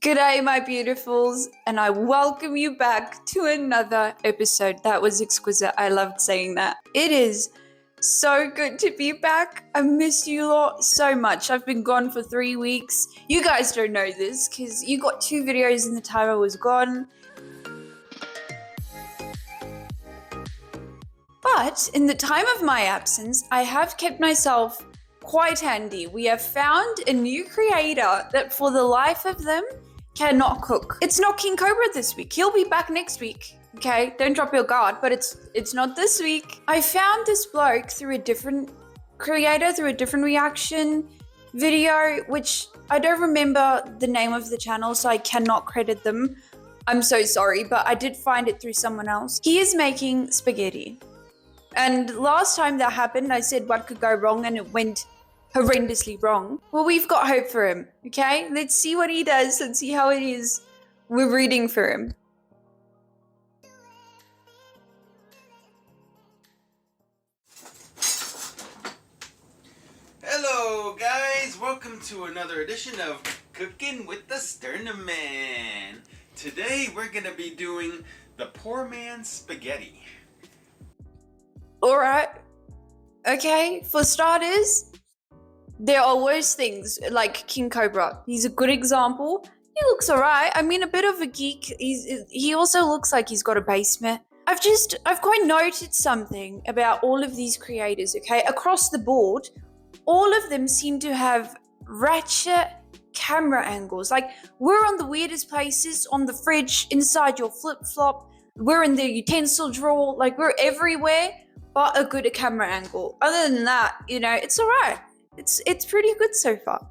G'day, my beautifuls, and I welcome you back to another episode. That was exquisite. I loved saying that. It is so good to be back. I miss you lot so much. I've been gone for 3 weeks. You guys don't know this because you got 2 videos in the time I was gone. But in the time of my absence, I have kept myself quite handy. We have found a new creator that for the life of them cannot cook. It's not King Cobra this week. He'll be back next week. Okay, don't drop your guard, but it's not this week. I found this bloke through a different creator, through a different reaction video, which I don't remember the name of the channel, so I cannot credit them. I'm so sorry, but I did find it through someone else. He is making spaghetti. And last time that happened, I said what could go wrong, and it went horrendously wrong. Well, we've got hope for him, okay? Let's see what he does. Let's see how it is. We're rooting for him. Hello guys, welcome to another edition of Cooking with the Sterna-Man. Today we're going to be doing the poor man's spaghetti. Alright. Okay, for starters, there are worse things like King Cobra. He's a good example. He looks alright. I mean, a bit of a geek. He also looks like he's got a basement. I've quite noted something about all of these creators, okay? Across the board, all of them seem to have ratchet camera angles. Like, we're on the weirdest places, on the fridge, inside your flip-flop. We're in the utensil drawer. Like, we're everywhere but a good camera angle. Other than that, you know, it's alright. It's pretty good so far.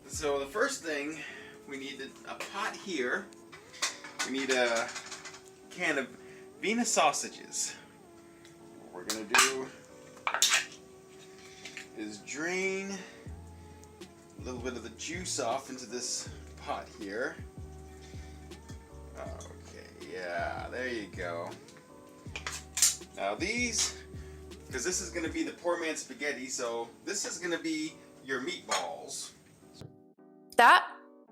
So the first thing, we need a pot here. We need a can of Vienna sausages. What we're going to do is drain a little bit of the juice off into this pot here. Okay, yeah, there you go. Now these, because this is going to be the poor man's spaghetti, so this is going to be your meatballs. That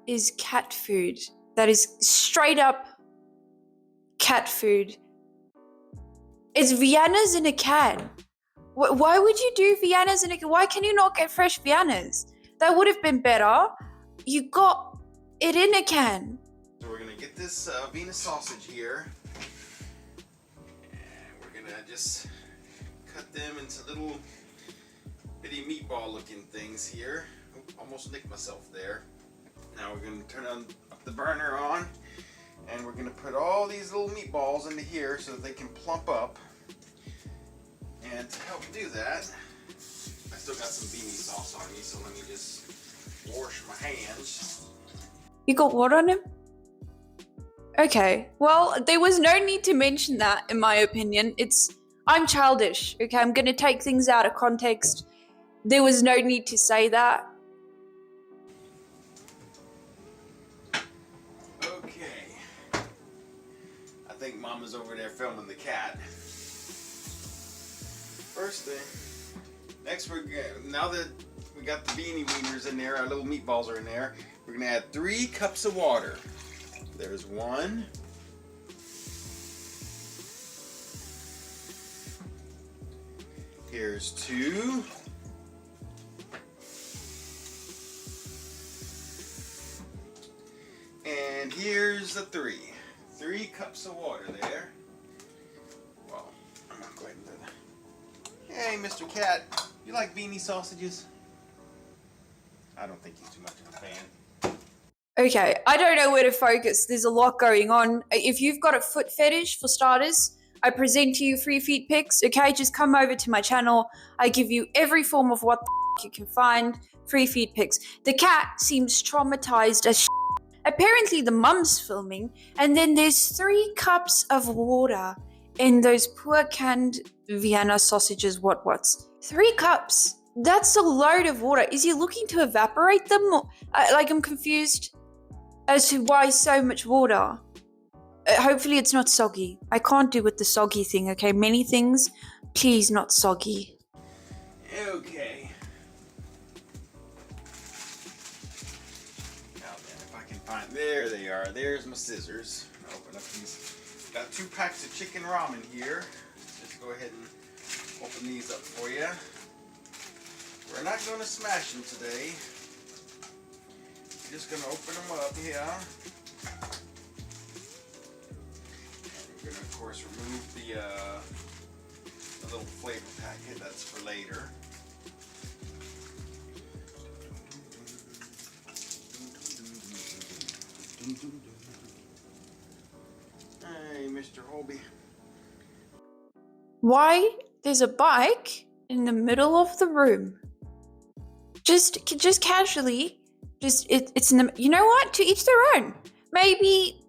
is cat food. That is straight up cat food. It's Viennas in a can. Why would you do Viennas in a can? Why can you not get fresh Viennas? That would have been better. You got it in a can. So we're going to get this Vienna sausage here. And we're going to just cut them into little bitty meatball looking things here. Oop, almost nicked myself there. Now we're going to turn up the burner on, and we're going to put all these little meatballs into here so that they can plump up. And to help do that, I still got some beanie sauce on me, so let me just wash my hands. You got what on him? Okay, well, there was no need to mention that, in my opinion. I'm childish, okay? I'm gonna take things out of context. There was no need to say that. Okay. I think Mama's over there filming the cat. First thing, next now that we got the beanie wieners in there, our little meatballs are in there, we're gonna add 3 cups of water. There's 1. Here's 2. And here's the 3. 3 cups of water there. Well, I'm not going to. Hey, Mr. Cat, you like beanie sausages? I don't think he's too much of a fan. Okay, I don't know where to focus. There's a lot going on. If you've got a foot fetish, for starters, I present to you free feet pics, okay? Just come over to my channel. I give you every form of what the you can find. Free feet pics. The cat seems traumatized as shit. Apparently the mum's filming, and then there's 3 cups of water in those poor canned Vienna sausages, what's. 3 cups. That's a load of water. Is he looking to evaporate them? I'm confused as to why so much water. Hopefully it's not soggy. I can't do with the soggy thing, okay? Many things, please not soggy. Okay. Now then, if I can find There they are. There's my scissors. I'll open up these. Got 2 packs of chicken ramen here. Just go ahead and open these up for you. We're not going to smash them today. We're just going to open them up here. And we're going to, of course, remove the little flavor packet. That's for later. Hey, Mr. Holby. Why there's a bike in the middle of the room? Just casually, it's in the, you know what? To each their own. Maybe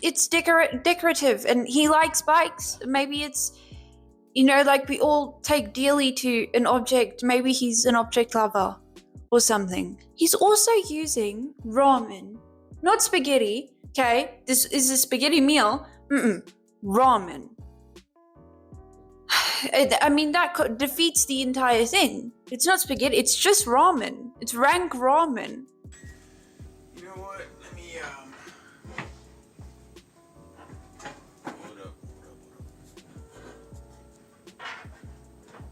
it's decorative, and he likes bikes. Maybe it's, you know, like we all take dearly to an object. Maybe he's an object lover or something. He's also using ramen, not spaghetti. Okay, this is a spaghetti meal. Ramen. I mean, that defeats the entire thing. It's not spaghetti, it's just ramen. It's rank ramen. You know what? Let me, hold up.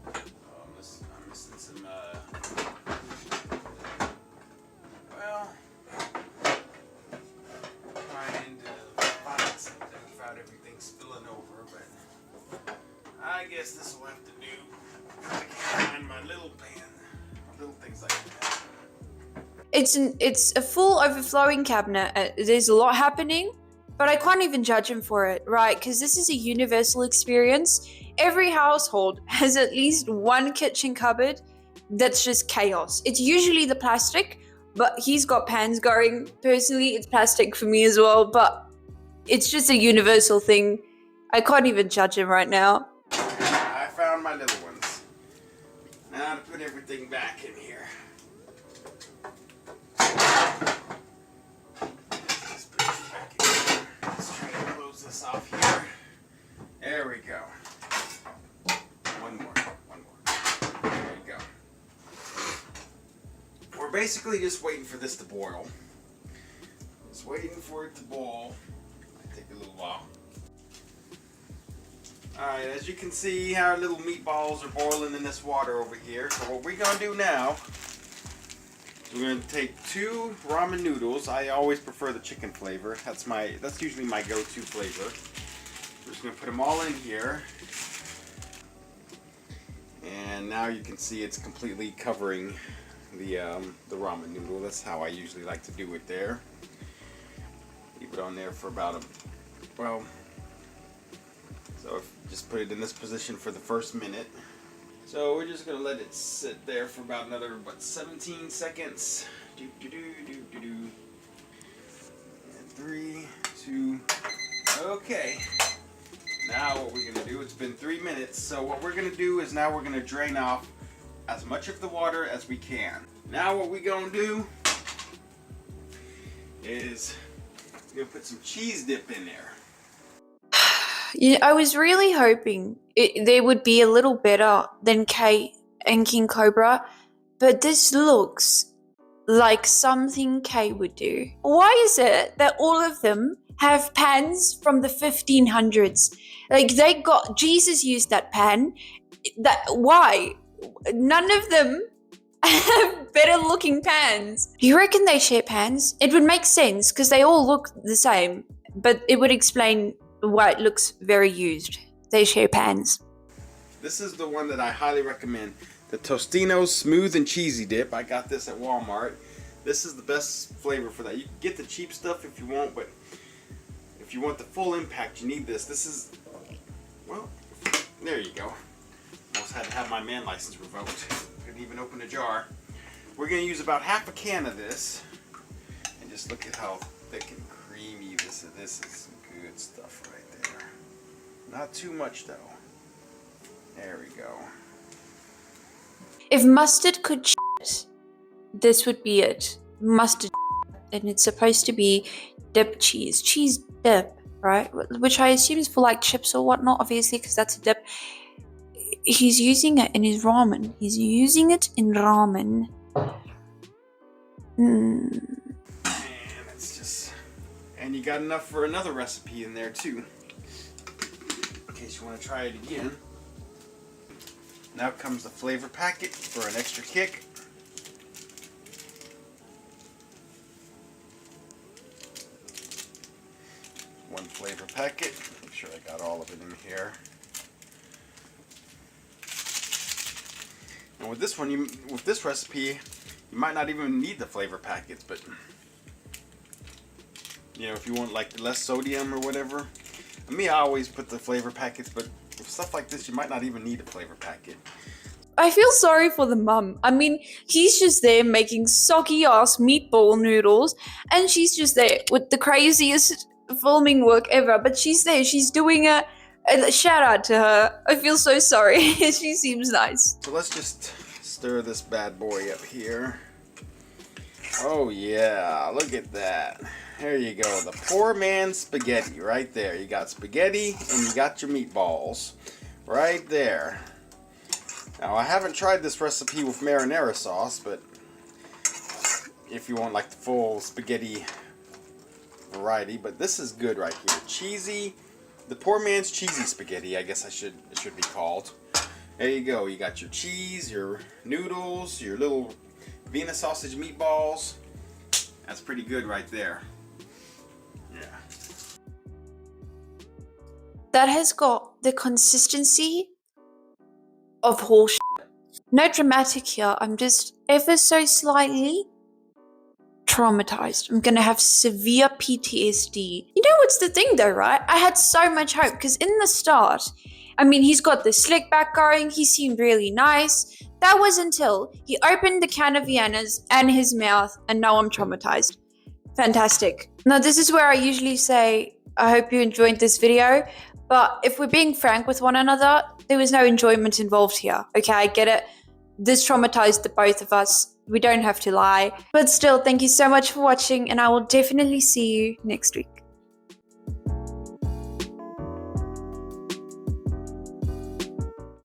Oh, I'm missing some, well, trying to find something without everything spilling over, but I guess this will have to do. I can't find my little pan. Little things like that. It's a full overflowing cabinet. There's a lot happening, but I can't even judge him for it, right? Because this is a universal experience. Every household has at least one kitchen cupboard that's just chaos. It's usually the plastic, but he's got pans going. Personally, it's plastic for me as well, but it's just a universal thing. I can't even judge him right now. I found my little ones. Now to put everything back in here. Let's put it back in here. Let's try to close this off here. There we go. One more. There we go. We're basically just waiting for this to boil. Just waiting for it to boil. Might take a little while. Alright, as you can see, our little meatballs are boiling in this water over here. So what we're going to do now is we're going to take 2 ramen noodles. I always prefer the chicken flavor. That's usually my go-to flavor. We're just going to put them all in here. And now you can see it's completely covering the ramen noodle. That's how I usually like to do it there. Leave it on there for about so just put it in this position for the first minute. So we're just gonna let it sit there for about another 17 seconds. And 3, 2. Okay. Now what we're gonna do? It's been 3 minutes. So what we're gonna do is now we're gonna drain off as much of the water as we can. Now what we're gonna do is we're gonna put some cheese dip in there. Yeah, I was really hoping they would be a little better than Kay and King Cobra, but this looks like something Kay would do. Why is it that all of them have pans from the 1500s? Like, Jesus used that pan. Why? None of them have better looking pans. Do you reckon they share pans? It would make sense because they all look the same, but it would explain why it looks very used. They share pans. This is the one that I highly recommend. The Tostino's Smooth and Cheesy Dip. I got this at Walmart. This is the best flavor for that. You can get the cheap stuff if you want, but if you want the full impact, you need this. This is, well, there you go. Almost had to have my man license revoked. Couldn't even open a jar. We're going to use about half a can of this. And just look at how thick and creamy this is. This is some good stuff right there. Not too much though. There we go. If mustard could shit, this would be it. Mustard shit. And it's supposed to be dip cheese. Cheese dip, right? Which I assume is for like chips or whatnot, obviously, because that's a dip. He's using it in his ramen. He's using it in ramen. Man, it's just And you got enough for another recipe in there too, in case you want to try it again. Now comes the flavor packet for an extra kick. One flavor packet. Make sure I got all of it in here. And with this one, with this recipe, you might not even need the flavor packets, but you know, if you want like less sodium or whatever. Me, I always put the flavor packets, but with stuff like this, you might not even need a flavor packet. I feel sorry for the mum. I mean, he's just there making soggy ass meatball noodles, and she's just there with the craziest filming work ever. But she's there, she's doing a shout out to her. I feel so sorry. She seems nice. So let's just stir this bad boy up here. Oh yeah, look at that. There you go, the poor man's spaghetti right there. You got spaghetti and you got your meatballs right there. Now I haven't tried this recipe with marinara sauce, but if you want like the full spaghetti variety, but this is good right here. Cheesy, the poor man's cheesy spaghetti, I guess it should be called. There you go, you got your cheese, your noodles, your little Vienna sausage meatballs. That's pretty good right there. Yeah. That has got the consistency of horse shit. No dramatic here. I'm just ever so slightly traumatized. I'm gonna have severe PTSD. You know what's the thing though, right? I had so much hope because in the start, I mean, he's got the slick back going. He seemed really nice. That was until he opened the can of Viennas and his mouth, and now I'm traumatized. Fantastic. Now, this is where I usually say, I hope you enjoyed this video, but if we're being frank with one another, there was no enjoyment involved here. Okay, I get it. This traumatized the both of us. We don't have to lie. But still, thank you so much for watching, and I will definitely see you next week.